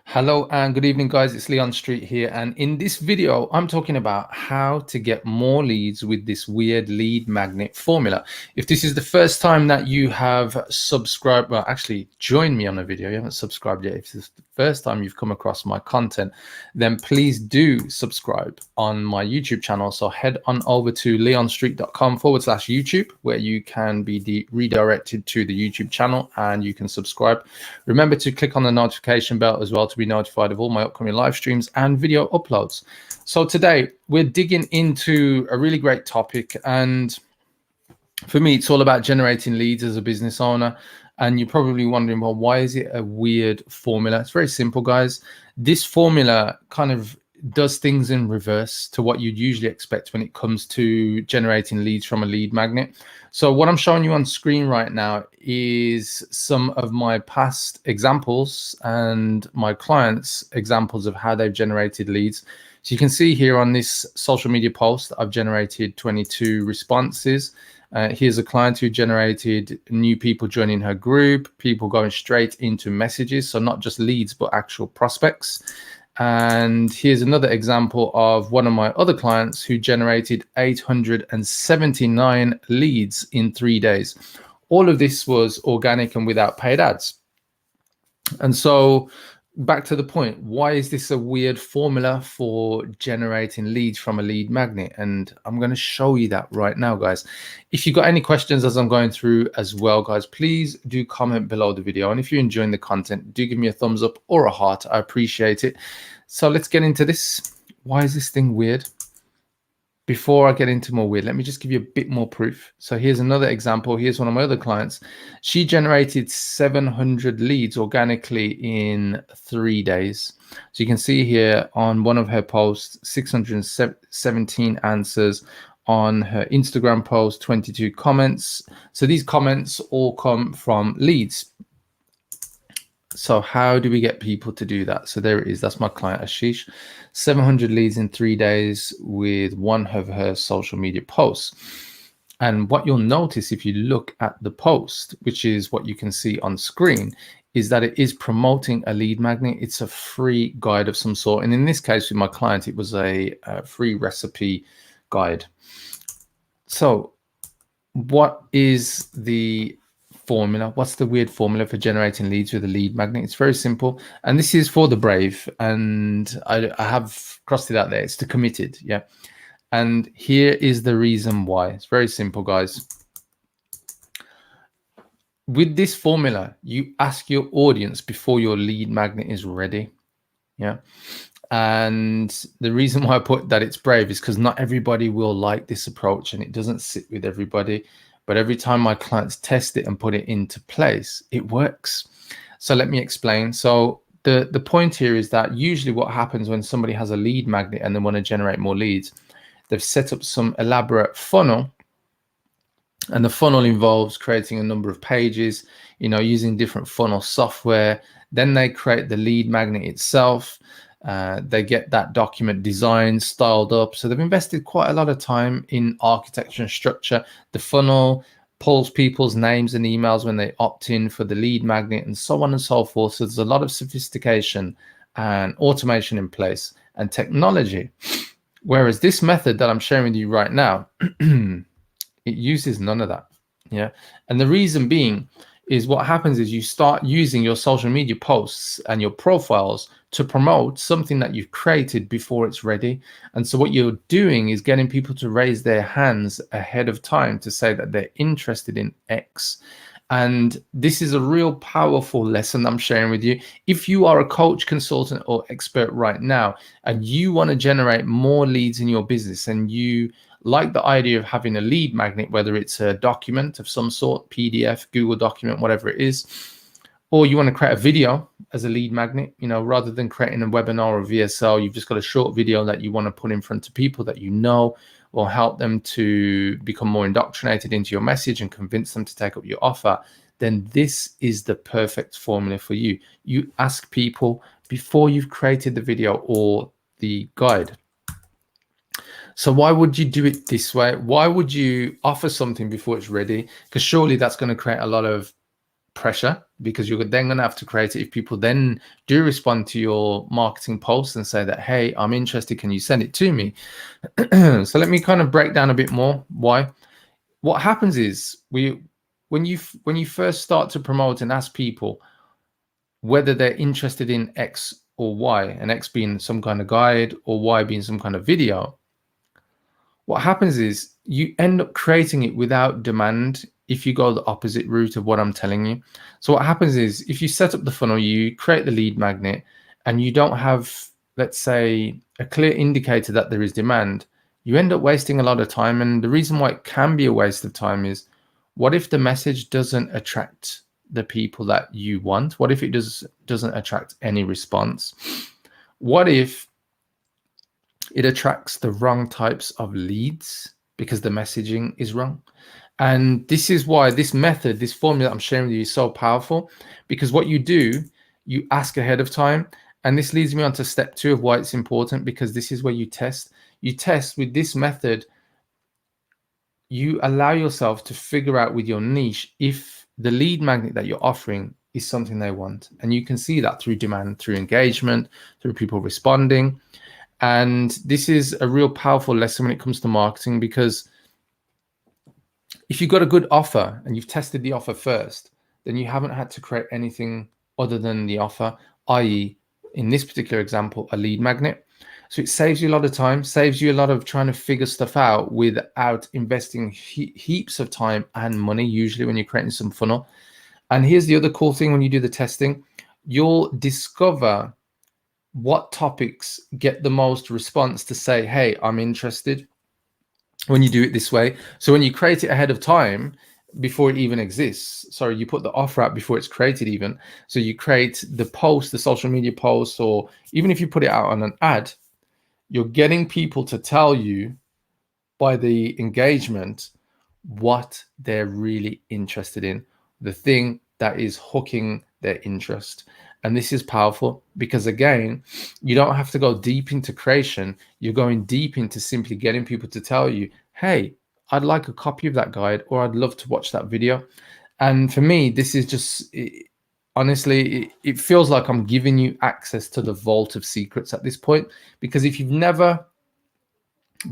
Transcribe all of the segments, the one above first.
Hello and good evening, guys. It's Leon Street here. And in this video, I'm talking about how to get more leads with this weird lead magnet formula. If this is the first time that you have subscribed, well, actually join me on a video. You haven't subscribed yet. If this is the first time you've come across my content, then please do subscribe on my YouTube channel. So head on over to leonstreet.com/YouTube, where you can be redirected to the YouTube channel and you can subscribe. Remember to click on the notification bell as well to be notified of all my upcoming live streams and video uploads. So today we're digging into a really great topic, and for me it's all about generating leads as a business owner. And you're probably wondering, well, why is it a weird formula? It's very simple, guys. This formula kind of does things in reverse to what you'd usually expect when it comes to generating leads from a lead magnet. So what I'm showing you on screen right now is some of my past examples and my clients' examples of how they've generated leads. So you can see here on this social media post, I've generated 22 responses. Here's a client who generated new people joining her group, people going straight into messages. So not just leads, but actual prospects. And here's another example of one of my other clients who generated 879 leads in 3 days. All of this was organic and without paid ads. And so back to the point, why is this a weird formula for generating leads from a lead magnet? And I'm going to show you that right now, guys. If you've got any questions as I'm going through as well, guys, please do comment below the video. And if you're enjoying the content, do give me a thumbs up or a heart. I appreciate it. So let's get into this. Why is this thing weird? Before I get into more weird, let me just give you a bit more proof. So here's another example. Here's one of my other clients. She generated 700 leads organically in 3 days. So you can see here on one of her posts, 617 answers. On her Instagram post, 22 comments. So these comments all come from leads. So how do we get people to do that? So there it is. That's my client, Ashish. 700 leads in 3 days with one of her social media posts. And what you'll notice if you look at the post, which is what you can see on screen, is that it is promoting a lead magnet. It's a free guide of some sort. And in this case with my client, it was a free recipe guide. So what is the formula? What's the weird formula for generating leads with a lead magnet? It's very simple, and this is for the brave, and I have crossed it out there. It's the committed. Yeah, and here is the reason why. It's very simple, guys. With this formula, you ask your audience before your lead magnet is ready. Yeah, and the reason why I put that it's brave is because not everybody will like this approach, and it doesn't sit with everybody. But every time my clients test it and put it into place, it works. So let me explain. So the point here is that usually what happens when somebody has a lead magnet and they want to generate more leads, they've set up some elaborate funnel. And the funnel involves creating a number of pages, using different funnel software. Then they create the lead magnet itself. They get that document designed, styled up. So they've invested quite a lot of time in architecture and structure. The funnel pulls people's names and emails when they opt in for the lead magnet, and so on and so forth. So there's a lot of sophistication and automation in place and technology. Whereas this method that I'm sharing with you right now, it uses none of that. Yeah. And the reason being is what happens is you start using your social media posts and your profiles to promote something that you've created before it's ready. And so what you're doing is getting people to raise their hands ahead of time to say that they're interested in X. And this is a real powerful lesson I'm sharing with you. If you are a coach, consultant, or expert right now, and you want to generate more leads in your business, and you like the idea of having a lead magnet, whether it's a document of some sort, PDF, Google document, whatever it is, or you want to create a video as a lead magnet, rather than creating a webinar or VSL, you've just got a short video that you want to put in front of people that will help them to become more indoctrinated into your message and convince them to take up your offer, then this is the perfect formula for you. You ask people before you've created the video or the guide. So why would you do it this way? Why would you offer something before it's ready? Because surely that's going to create a lot of pressure because you're then going to have to create it. If people then do respond to your marketing post and say that, hey, I'm interested, can you send it to me? So let me kind of break down a bit more why. What happens is when you first start to promote and ask people whether they're interested in X or Y, and X being some kind of guide or Y being some kind of video, what happens is you end up creating it without demand if you go the opposite route of what I'm telling you. So what happens is if you set up the funnel, you create the lead magnet, and you don't have, let's say, a clear indicator that there is demand, you end up wasting a lot of time. And the reason why it can be a waste of time is, what if the message doesn't attract the people that you want? What if it doesn't attract any response? What if it attracts the wrong types of leads because the messaging is wrong? And this is why this method, this formula I'm sharing with you, is so powerful, because what you do, you ask ahead of time. And this leads me on to step 2 of why it's important, because this is where you test. You test with this method. You allow yourself to figure out with your niche if the lead magnet that you're offering is something they want. And you can see that through demand, through engagement, through people responding. And this is a real powerful lesson when it comes to marketing, because if you've got a good offer and you've tested the offer first, then you haven't had to create anything other than the offer, i.e., in this particular example, a lead magnet. So it saves you a lot of time, saves you a lot of trying to figure stuff out without investing heaps of time and money, usually when you're creating some funnel. And here's the other cool thing: when you do the testing, you'll discover what topics get the most response to say, hey, I'm interested, when you do it this way. So when you create it ahead of time, before it even exists, sorry, you put the offer out before it's created even. So you create the post, the social media post, or even if you put it out on an ad, you're getting people to tell you by the engagement what they're really interested in, the thing that is hooking their interest. And this is powerful because, again, you don't have to go deep into creation. You're going deep into simply getting people to tell you, hey, I'd like a copy of that guide, or I'd love to watch that video. And for me, this is just, honestly, it feels like I'm giving you access to the vault of secrets at this point. Because if you've never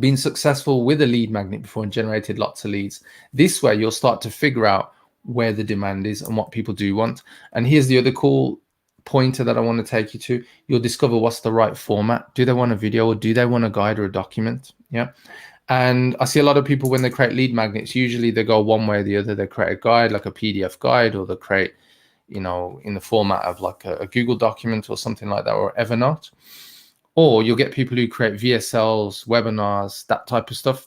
been successful with a lead magnet before and generated lots of leads, this way you'll start to figure out where the demand is and what people do want. And here's the other cool pointer that I want to take you to. You'll discover what's the right format. Do they want a video, or do they want a guide or a document? Yeah. And I see a lot of people, when they create lead magnets, usually they go one way or the other. They create a guide, like a PDF guide, or they create, in the format of like a Google document or something like that, or Evernote. Or you'll get people who create VSLs, webinars, that type of stuff.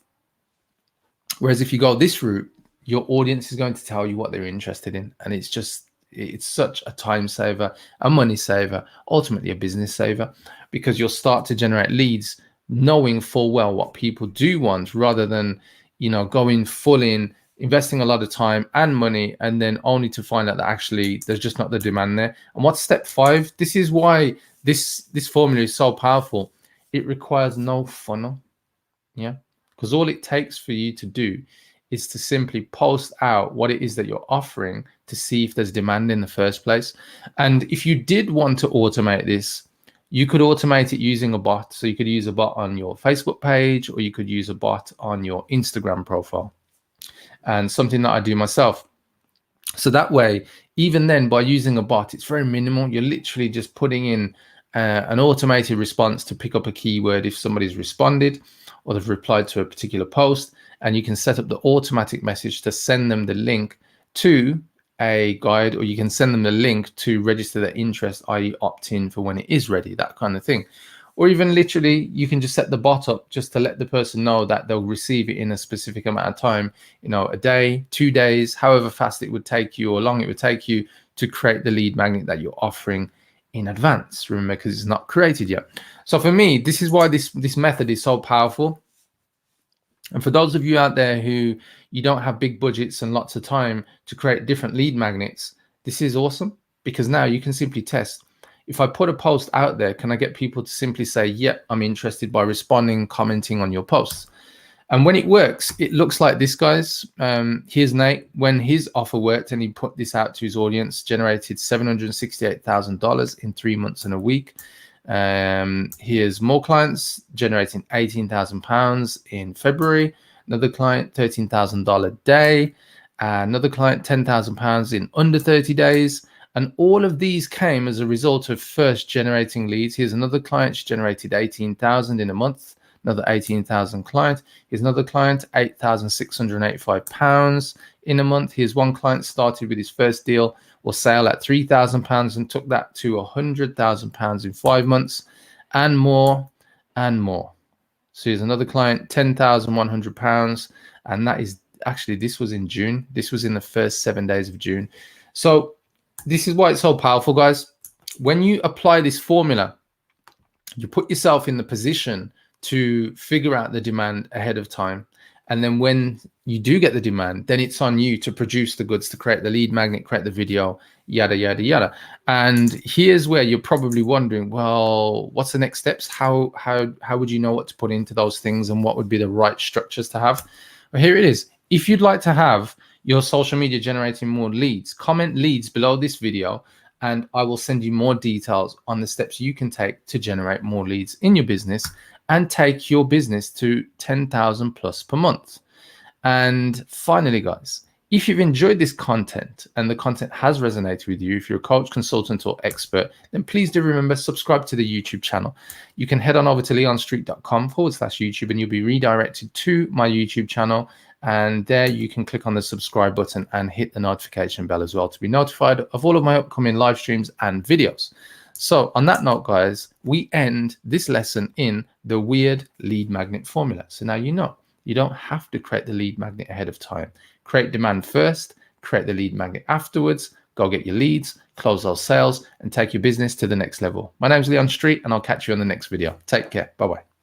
Whereas if you go this route, your audience is going to tell you what they're interested in. And it's such a time saver, a money saver, ultimately a business saver, because you'll start to generate leads knowing full well what people do want, rather than, going full in, investing a lot of time and money, and then only to find out that actually there's just not the demand there. And what's step 5? This is why this formula is so powerful. It requires no funnel. Yeah. Because all it takes for you to do is to simply post out what it is that you're offering to see if there's demand in the first place. And if you did want to automate this, you could automate it using a bot. So you could use a bot on your Facebook page, or you could use a bot on your Instagram profile, and something that I do myself. So that way, even then, by using a bot, it's very minimal. You're literally just putting in an automated response to pick up a keyword if somebody's responded or they've replied to a particular post, and you can set up the automatic message to send them the link to a guide, or you can send them the link to register their interest, i.e. opt in for when it is ready, that kind of thing. Or even literally, you can just set the bot up just to let the person know that they'll receive it in a specific amount of time, a day, 2 days, however fast it would take you or long it would take you to create the lead magnet that you're offering in advance. Remember, because it's not created yet. So for me, this is why this method is so powerful. And for those of you out there who you don't have big budgets and lots of time to create different lead magnets, this is awesome, because now you can simply test. If I put a post out there, can I get people to simply say, yeah, I'm interested, by responding, commenting on your posts? And when it works, it looks like this, guys. Here's Nate. When his offer worked and he put this out to his audience, generated $768,000 in 3 months and a week. Here's more clients generating £18,000 in February. Another client, $13,000 day. Another client, £10,000 in under 30 days. And all of these came as a result of first generating leads. Here's another client. She generated 18,000 in a month. Another 18,000 client. Here's another client, £8,685 in a month. Here's one client started with his first deal or sale at £3,000 and took that to £100,000 in 5 months, and more and more. So here's another client, £10,100, and that is actually, this was in June. This was in the first 7 days of June. So this is why it's so powerful, guys. When you apply this formula, you put yourself in the position to figure out the demand ahead of time. And then when you do get the demand, then it's on you to produce the goods, to create the lead magnet, create the video, yada, yada, yada. And here's where you're probably wondering, well, what's the next steps? How would you know what to put into those things, and what would be the right structures to have? Well, here it is. If you'd like to have your social media generating more leads, comment leads below this video, and I will send you more details on the steps you can take to generate more leads in your business and take your business to 10,000 plus per month. And finally, guys, if you've enjoyed this content and the content has resonated with you, if you're a coach, consultant, or expert, then please do remember, subscribe to the YouTube channel. You can head on over to leonstreet.com/YouTube and you'll be redirected to my YouTube channel. And there you can click on the subscribe button and hit the notification bell as well to be notified of all of my upcoming live streams and videos. So on that note, guys, we end this lesson in the weird lead magnet formula. So now you know, you don't have to create the lead magnet ahead of time. Create demand first, create the lead magnet afterwards, go get your leads, close those sales, and take your business to the next level. My name is Leon Street, and I'll catch you on the next video. Take care. Bye-bye.